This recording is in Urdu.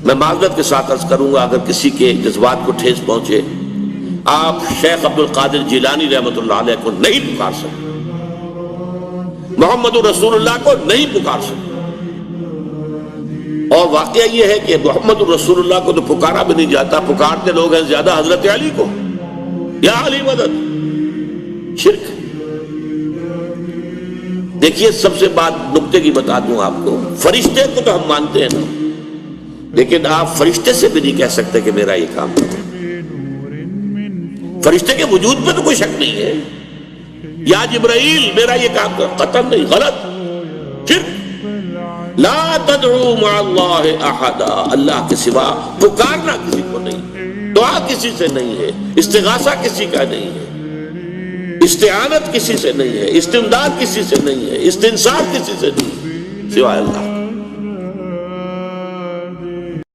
میں معذرت کے ساتھ عرض کروں گا اگر کسی کے جذبات کو ٹھیس پہنچے، آپ شیخ عبد القادر جیلانی رحمۃ اللہ علیہ کو نہیں پکار سکتے، محمد رسول اللہ کو نہیں پکار سکتے، اور واقعہ یہ ہے کہ محمد رسول اللہ کو تو پکارا بھی نہیں جاتا، پکارتے لوگ ہیں زیادہ حضرت علی کو، یا علی مدد، شرک۔ دیکھیے سب سے بات نقطے کی بتا دوں آپ کو، فرشتے کو تو ہم مانتے ہیں نا، لیکن آپ فرشتے سے بھی نہیں کہہ سکتے کہ میرا یہ کام کرو۔ فرشتے کے وجود پہ تو کوئی شک نہیں ہے، یا جبرائیل میرا یہ کام کرو، قطعاً نہیں، غلط، شرک۔ لا تدعو مع اللہ احدا، اللہ کے سوا پکارنا کسی کو نہیں، دعا کسی سے نہیں ہے، استغاثہ کسی کا نہیں ہے، استعانت کسی سے نہیں ہے، استمداد کسی سے نہیں ہے، استنصار کسی سے نہیں ہے، سوائے اللہ۔